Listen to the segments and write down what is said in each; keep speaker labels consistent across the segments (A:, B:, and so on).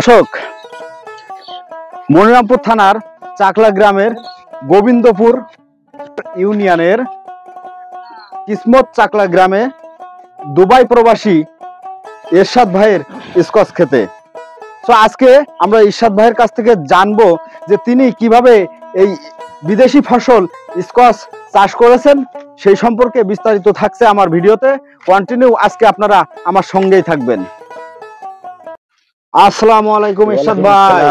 A: দর্শক, মনিরামপুর থানার চাকলা গ্রামের গোবিন্দপুর ইউনিয়নের কিসমত চাকলা গ্রামে দুবাই প্রবাসী ইরশাদ ভাইয়ের স্কচ খেতে। তো আজকে আমরা ইরশাদ ভাইয়ের কাছ থেকে জানবো যে তিনি কিভাবে এই বিদেশি ফসল স্কচ চাষ করেছেন, সেই সম্পর্কে বিস্তারিত থাকছে আমার ভিডিওতে। কন্টিনিউ আজকে আপনারা আমার সঙ্গেই থাকবেন। আসসালামু আলাইকুম ইরশাদ ভাই,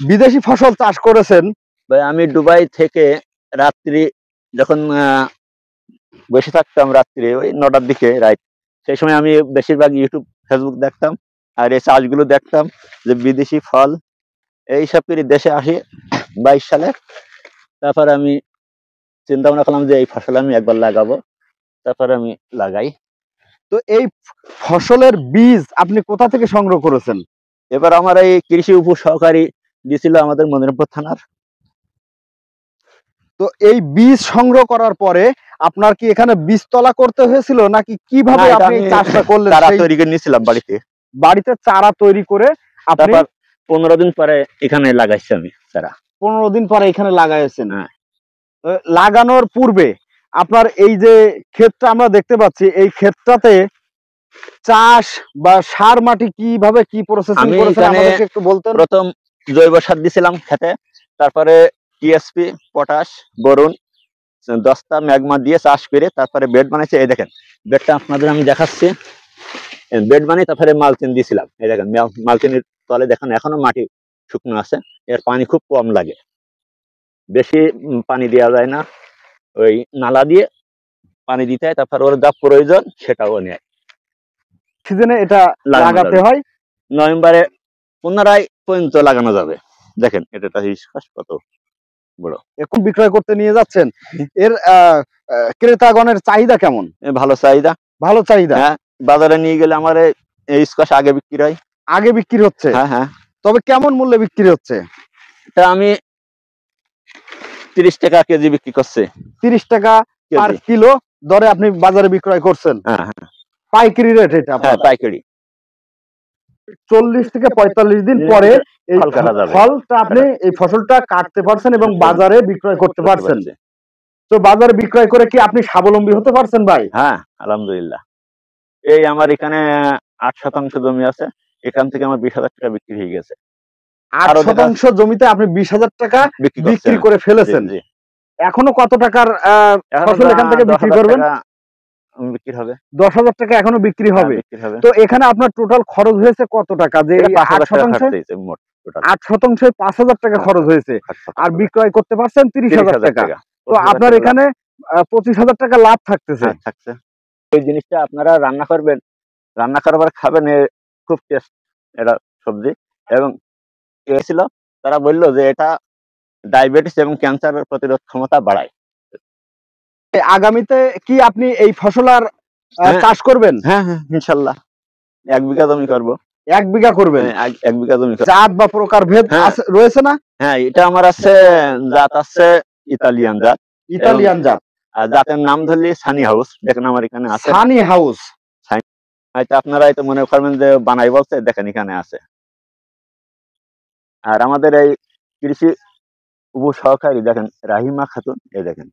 A: বিদেশি ফসল চাষ করেছেন
B: ভাই। আমি দুবাই থেকে রাত্রি যখন বসে থাকতাম, রাত্রি ওই 9টার দিকে রাত, সেই সময় আমি বেশিরভাগ ইউটিউব ফেসবুক দেখতাম আর এই চাষগুলো দেখতাম যে বিদেশি ফল এইসব করে দেশে আসি 22 সালে। তারপর আমি চিন্তা ভাবনা করলাম যে এই ফসল আমি একবার লাগাবো, তারপর আমি লাগাই।
A: তো এই ফসলের বীজ আপনি কোথা থেকে সংগ্রহ করেছেন?
B: এবার আমার এই কৃষি উপসহকারী দিয়েছিল আমাদের মনিরামপুর থানার।
A: তো এই বীজ সংগ্রহ করার পরে আপনার কি এখানে বীজতলা করতে হয়েছিল নাকি কিভাবে আপনি চাষটা করলেন?
B: চারা তৈরি করে নিয়েছিলাম বাড়িতে
A: চারা তৈরি করে আপনি
B: 15 দিন পরে এখানে লাগাইছি আমি চারা।
A: 15 দিন পরে এখানে লাগাইছেন। লাগানোর পূর্বে আপনার এই যে ক্ষেতটা আমরা দেখতে পাচ্ছি, এই ক্ষেতটাতে চাষ বা সার মাটি কিভাবে কি প্রসেসিং করেছেন আমাদেরকে একটু বলতেন।
B: প্রথম জৈব সার দিয়েছিলাম খেতে, তারপরে টিএসপি, পটাশ, বোরন, দস্তা, ম্যাগমা দিয়ে চাষ করে তারপরে বেড বানাইছে। এই দেখেন বেডটা আপনাদের আমি দেখাচ্ছি। বেড বানিয়ে তারপরে মালচিন দিয়েছিলাম। এই দেখেন মালচিনের তলে দেখেন এখনো মাটি শুকনো আছে। এর পানি খুব কম লাগে, বেশি পানি দেওয়া যায় না, ওই নালা দিয়ে পানি দিতে হয়। তারপর ওর যা প্রয়োজন সেটাও নেয়।
A: সিজনে এটা লাগাতে হয়।
B: নভেম্বরে পুনরায় পর্যন্ত লাগানো যাবে। দেখেন এটা কত বড়।
A: এখন বিক্রয় করতে নিয়ে যাচ্ছেন, এর ক্রেতাগণের চাহিদা কেমন?
B: ভালো চাহিদা।
A: ভালো চাহিদা।
B: হ্যাঁ, বাজারে নিয়ে গেলে আমার এই স্কোয়াশ আগে বিক্রি হয়।
A: আগে বিক্রি হচ্ছে?
B: হ্যাঁ হ্যাঁ।
A: তবে কেমন মূল্যে বিক্রি হচ্ছে?
B: এটা আমি 30 টাকা কেজি বিক্রি করছি।
A: 30 টাকা পার কিলো দরে আপনি বাজারে বিক্রয় করছেন?
B: হ্যাঁ হ্যাঁ।
A: পাইকারি রেট এটা?
B: হ্যাঁ, পাইকারি।
A: 40 থেকে 45 দিন পরে এই ফলটা আপনি এই ফসলটা কাটতে পারছেন এবং বাজারে বিক্রয় করতে পারছেন। তো বাজারে বিক্রয় করে কি আপনি স্বাবলম্বী হতে পারছেন ভাই?
B: হ্যাঁ, আলহামদুলিল্লাহ। এই আমার এখানে 8 শতাংশ জমি আছে, এখান থেকে আমার 20,000 টাকা বিক্রি হয়ে গেছে।
A: 8 শতাংশ জমিতে আপনি 20,000 টাকা বিক্রি করে ফেলেছেন। এখনো কত টাকার ফসল এখান থেকে বিক্রি করবেন?
B: বিক্রি হবে
A: 10,000 টাকা এখনো বিক্রি হবে। তো এখানে আপনার টোটাল খরচ হয়েছে কত টাকা? যে 8 শতাংশে 5,000 টাকা খরচ হয়েছে, আর বিক্রয় করতে পারছেন 30,000 টাকা। তো আপনার এখানে 25,000 টাকা লাভ থাকতেছে।
B: এই জিনিসটা আপনারা রান্না করবেন, রান্না করবার খাবেন, খুব টেস্ট এটা সবজি। এবং ছিল তারা বললো যে এটা ডায়াবেটিস এবং ক্যান্সারের প্রতিরোধ ক্ষমতা বাড়ায়।
A: আগামীতে কি আপনি এই ফসল আর চাষ করবেন?
B: হ্যাঁ হ্যাঁ, ইনশাল্লাহ 1 বিঘা জমি করবো।
A: 1 বিঘা করবেন?
B: 1 বিঘা জমি।
A: জাত বা প্রকার ভেদ রয়েছে না?
B: হ্যাঁ, এটা আমার আছে, জাত আছে ইতালিয়ান জাত।
A: ইতালিয়ান জাত।
B: আর জাতের নাম ধরলে সানি হাউস। দেখেন আমার এখানে আছে
A: সানি হাউস।
B: হয়তো আপনারা হয়তো মনে করবেন যে বানাই বলছে, দেখেন এখানে আছে। আর আমাদের এই কৃষি উপসহকারী দেখেন রাহিমা খাতুন, এই দেখেন